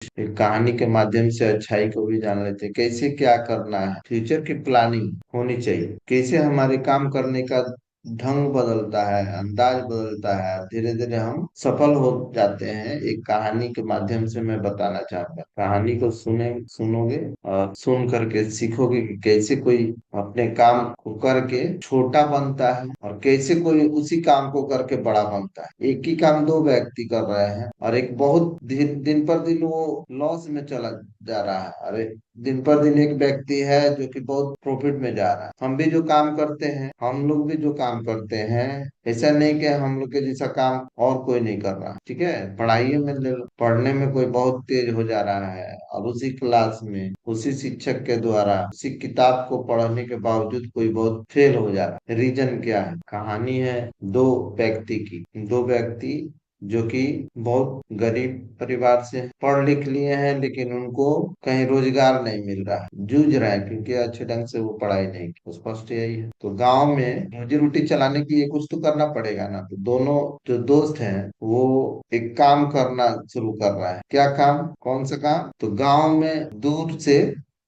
एक कहानी के माध्यम से अच्छाई को भी जान लेते हैं, कैसे क्या करना है, फ्यूचर की प्लानिंग होनी चाहिए, कैसे हमारे काम करने का ढंग बदलता है, अंदाज बदलता है, धीरे धीरे हम सफल हो जाते हैं। एक कहानी के माध्यम से मैं बताना चाहूंगा, कहानी को सुनोगे और सुन करके सीखोगे कि कैसे कोई अपने काम को करके छोटा बनता है और कैसे कोई उसी काम को करके बड़ा बनता है। एक ही काम दो व्यक्ति कर रहे हैं और एक बहुत दिन पर दिन वो लॉस में चला जा रहा है, अरे दिन पर दिन एक व्यक्ति है जो कि बहुत प्रॉफिट में जा रहा है। हम भी जो काम करते हैं, हम लोग भी जो काम करते हैं, ऐसा नहीं कि हम लोग के जैसा काम और कोई नहीं कर रहा। ठीक है, पढ़ाई में ले लो, पढ़ने में कोई बहुत तेज हो जा रहा है और उसी क्लास में उसी शिक्षक के द्वारा उसी किताब को पढ़ने के बावजूद कोई बहुत फेल हो जा रहा है। रीजन क्या है? कहानी है दो व्यक्ति की, दो व्यक्ति जो कि बहुत गरीब परिवार से पढ़ लिख लिए हैं, लेकिन उनको कहीं रोजगार नहीं मिल रहा है, जूझ रहे हैं क्योंकि अच्छे ढंग से वो पढ़ाई नहीं की। तो स्पष्ट यही है, तो गांव में रोजी रोटी चलाने के लिए कुछ तो करना पड़ेगा ना। तो दोनों जो दोस्त हैं वो एक काम करना शुरू कर रहा है। क्या काम? कौन सा काम? तो गांव में दूर से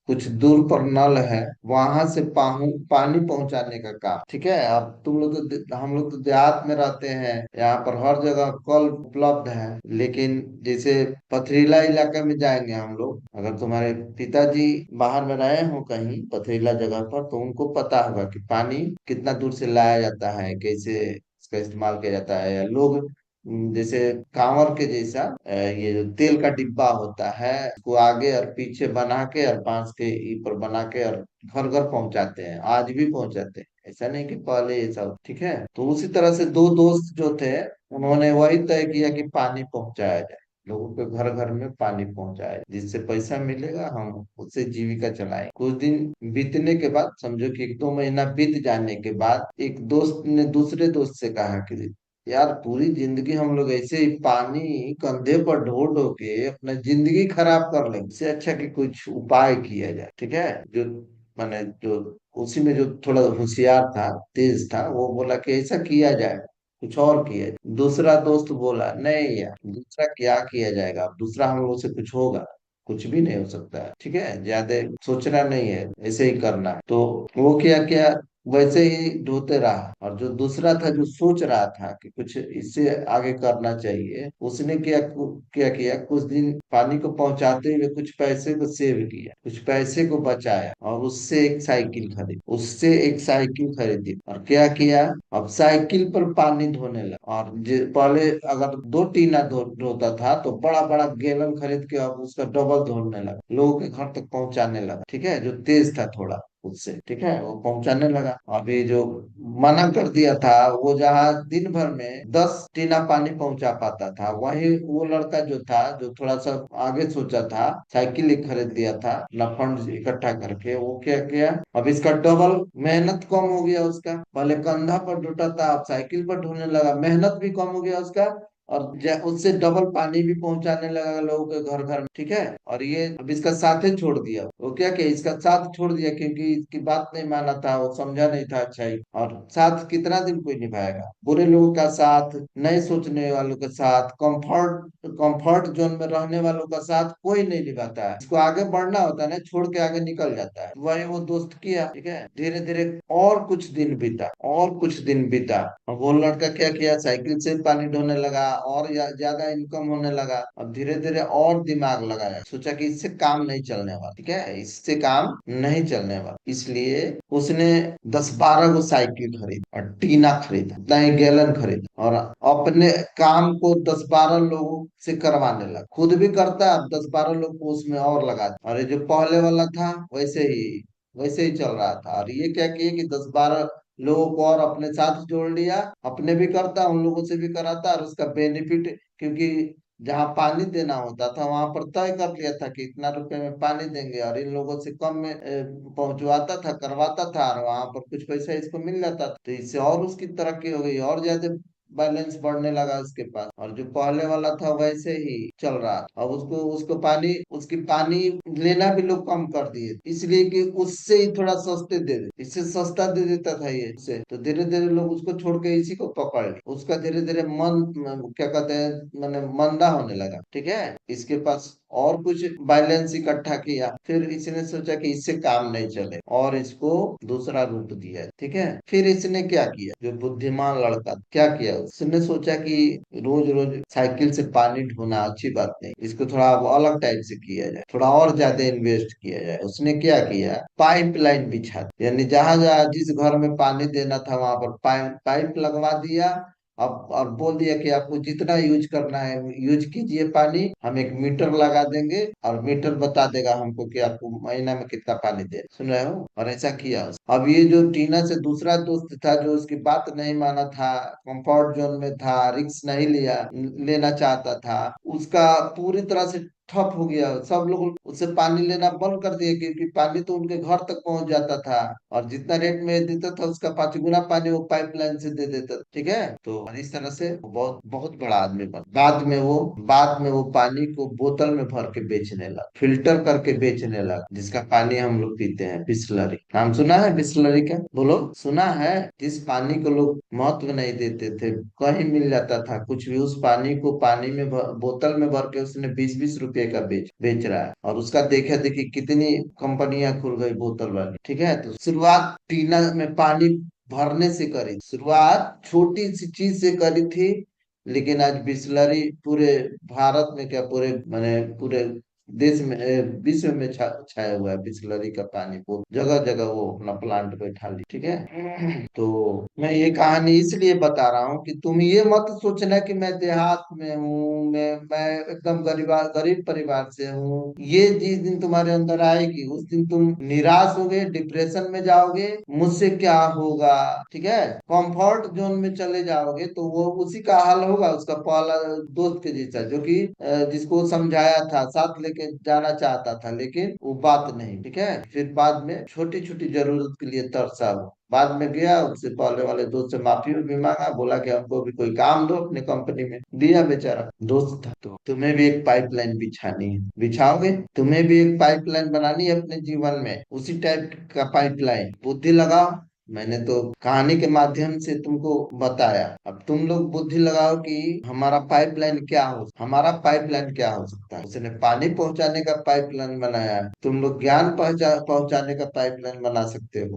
कुछ दूर पर नल है, वहां से पानी पहुंचाने का काम। ठीक है, अब तुम लोग तो हम लोग तो देहात में रहते हैं, यहाँ पर हर जगह कल उपलब्ध है, लेकिन जैसे पथरीला इलाके में जाएंगे हम लोग, अगर तुम्हारे पिताजी बाहर में रहे हो कहीं पथरीला जगह पर, तो उनको पता होगा कि पानी कितना दूर से लाया जाता है, कैसे इसका इस्तेमाल किया जाता है। या लोग जैसे कांवर के जैसा ये जो तेल का डिब्बा होता है उसको आगे और पीछे बना के और बांस के ऊपर बना के और घर घर पहुंचाते हैं, आज भी पहुंचाते हैं, ऐसा नहीं कि पहले ये सब। ठीक है, तो उसी तरह से दो दोस्त जो थे उन्होंने वही तय किया कि पानी पहुंचाया जाए, लोगों के घर घर में पानी पहुंचाया जाए, जिससे पैसा मिलेगा, हम उससे जीविका चलाएं। कुछ दिन बीतने के बाद, समझो कि एक दो महीना बीत जाने के बाद, एक दोस्त ने दूसरे दोस्त से कहा कि यार पूरी जिंदगी हम लोग ऐसे ही पानी कंधे पर ढो ढो के अपना जिंदगी खराब कर लेंगे, इससे अच्छा कि कुछ उपाय किया जाए। ठीक है, जो माने जो उसी में जो थोड़ा होशियार था, तेज था, वो बोला कि ऐसा किया जाए, कुछ और किया जाए। दूसरा दोस्त बोला नहीं यार, दूसरा क्या किया जाएगा, अब दूसरा हम लोग से कुछ होगा? कुछ भी नहीं हो सकता है। ठीक है, ज्यादा सोचना नहीं है, ऐसे ही करना है। तो वो क्या क्या वैसे ही ढोते रहा, और जो दूसरा था जो सोच रहा था कि कुछ इससे आगे करना चाहिए, उसने क्या किया, कुछ दिन पानी को पहुंचाते हुए कुछ पैसे को सेव किया, कुछ पैसे को बचाया और उससे एक साइकिल खरीदी, उससे एक साइकिल खरीदी। और क्या किया, अब साइकिल पर पानी धोने लगा। और पहले अगर दो टीना धोता था तो बड़ा बड़ा गैलन खरीद के अब उसका डबल धोने लगा, लोगों के घर तक पहुंचाने लगा। ठीक है, जो तेज था थोड़ा उससे, ठीक है, वो पहुंचाने लगा। अभी जो मना कर दिया था, वो जहाँ दिन भर में 10 टीना पानी पहुंचा पाता था, वही वो लड़का जो था, जो थोड़ा सा आगे सोचा था, साइकिल ही खरीद लिया था अपना फंड इकट्ठा करके, वो क्या किया, अब इसका डबल मेहनत कम हो गया उसका। पहले कंधा पर ढोता था, अब साइकिल पर ढोने लगा, मेहनत भी कम हो गया उसका, और उससे डबल पानी भी पहुंचाने लगा लोगों के घर घर में। ठीक है, और ये अब इसका साथ ही छोड़ दिया, वो क्या कि इसका साथ छोड़ दिया क्योंकि इसकी बात नहीं माना था, वो समझा नहीं था अच्छा ही। और साथ कितना दिन कोई निभाएगा, बुरे लोगों का साथ, नए सोचने वालों के साथ, कंफर्ट जोन में रहने वालों का साथ कोई नहीं निभाता है। इसको आगे बढ़ना होता है ना, छोड़ के आगे निकल जाता है। वही वो दोस्त किया। ठीक है, धीरे धीरे और कुछ दिन बीता, और कुछ दिन बीता, अब वो लड़का क्या किया, साइकिल से पानी ढोने लगा और ज्यादा इनकम होने लगा। अब धीरे धीरे और दिमाग लगाया, सोचा कि इससे काम नहीं चलने वाला। ठीक है, इससे काम नहीं चलने वाला, इसलिए उसने 10-12 गो साइकिल खरीद और टीना खरीदा, नए गैलन खरीदा, और अपने काम को 10-12 लोगों से करवाने लगा। खुद भी करता, अब 10-12 लोग को उसमें और लगा दिया। और ये जो पहले वाला था वैसे ही चल रहा था। और ये क्या किए कि 10-12 लोगों को और अपने साथ जोड़ लिया, अपने भी करता, उन लोगों से भी कराता, और उसका बेनिफिट, क्योंकि जहाँ पानी देना होता था वहां पर तय कर लिया था कि इतना रुपए में पानी देंगे, और इन लोगों से कम में पहुंचवाता था, करवाता था, और वहां पर कुछ पैसा इसको मिल जाता था। तो इससे और उसकी तरक्की हो गई, और ज्यादा बैलेंस बढ़ने लगा उसके पास, और जो पहले वाला था वैसे ही चल रहा था। अब उसको उसको पानी उसकी पानी लेना भी लोग कम कर दिए, इसलिए कि उससे ही थोड़ा सस्ते दे दे, इससे सस्ता दे देता था ये उससे, तो धीरे धीरे लोग उसको छोड़ के इसी को पकड़ लिए। उसका धीरे धीरे क्या कहते हैं, मैंने मंदा होने लगा। ठीक है, इसके पास और कुछ बैलेंस इकट्ठा किया, फिर इसने सोचा कि इससे काम नहीं चले और इसको दूसरा रूप दिया। ठीक है, फिर इसने क्या किया, जो बुद्धिमान लड़का क्या किया, उसने सोचा कि रोज रोज साइकिल से पानी ढोना अच्छी बात नहीं, इसको थोड़ा अब अलग टाइप से किया जाए, थोड़ा और ज्यादा इन्वेस्ट किया जाए। उसने क्या किया, पाइपलाइन बिछा दी। यानी जहां जहां जिस घर में पानी देना था वहां पर पाइप पाइप लगवा दिया। अब और बोल दिया कि आपको जितना यूज करना है यूज कीजिए पानी, हम एक मीटर लगा देंगे और मीटर बता देगा हमको कि आपको महीना में कितना पानी दे। सुन रहे हो, और ऐसा किया अब ये जो टीना से दूसरा दोस्त था, जो उसकी बात नहीं माना था, कंफर्ट जोन में था, रिक्स नहीं लेना चाहता था, उसका पूरी तरह से ठप हो गया। सब लोग उससे पानी लेना बंद कर दिए, क्योंकि पानी तो उनके घर तक पहुंच जाता था, और जितना रेट में देता था उसका 5 गुना पानी वो पाइपलाइन से दे देता था। ठीक है, तो और इस तरह से वो बहुत बहुत बड़ा आदमी बन। बाद में वो पानी को बोतल में भर के बेचने लगा, फिल्टर करके बेचने लगा, जिसका पानी हम लोग पीते हैं, बिस्लरी। नाम सुना है बिस्लरी का? बोलो, सुना है? जिस पानी को लोग महत्व नहीं देते थे, कहीं मिल जाता था कुछ भी, उस पानी को पानी में बोतल में भर के उसने 20-20 रुपए का बेच रहा है, और उसका देखा देखी कितनी कंपनियां खुल गई बोतल वाली। ठीक है, तो शुरुआत टीना में पानी भरने से करी, शुरुआत छोटी सी चीज से करी थी, लेकिन आज बिस्लरी पूरे भारत में क्या, पूरे माने पूरे देश में विश्व में छाया हुआ है। बिस्लरी का पानी वो जगह जगह वो अपना प्लांट बैठा ली। ठीक है, तो मैं ये कहानी इसलिए बता रहा हूँ कि तुम ये मत सोचना कि मैं देहात में हूँ, मैं एकदम गरीब परिवार से हूँ। ये जिस दिन तुम्हारे अंदर आएगी उस दिन तुम निराश होगे, डिप्रेशन में जाओगे, मुझसे क्या होगा। ठीक है, कंफर्ट जोन में चले जाओगे तो वो उसी का हाल होगा, उसका पहला दोस्त के जैसा, जो कि जिसको समझाया था, साथ लेके जाना चाहता था, लेकिन वो बात नहीं। ठीक है, फिर बाद में छोटी छोटी जरूरत के लिए तरसा वो, बाद में गया उससे पहले वाले दोस्त से माफी भी मांगा, बोला कि हमको भी कोई काम दो अपने कंपनी में, दिया बेचारा दोस्त था। तो तुम्हें भी एक पाइपलाइन बिछानी है, बिछाओगे? तुम्हें भी एक पाइपलाइन बनानी है अपने जीवन में, उसी टाइप का पाइपलाइन, बुद्धि लगाओ। मैंने तो कहानी के माध्यम से तुमको बताया, अब तुम लोग बुद्धि लगाओ कि हमारा पाइपलाइन क्या हो सकता है। उसने पानी पहुंचाने का पाइपलाइन बनाया है, तुम लोग ज्ञान पहुंचाने का पाइपलाइन बना सकते हो।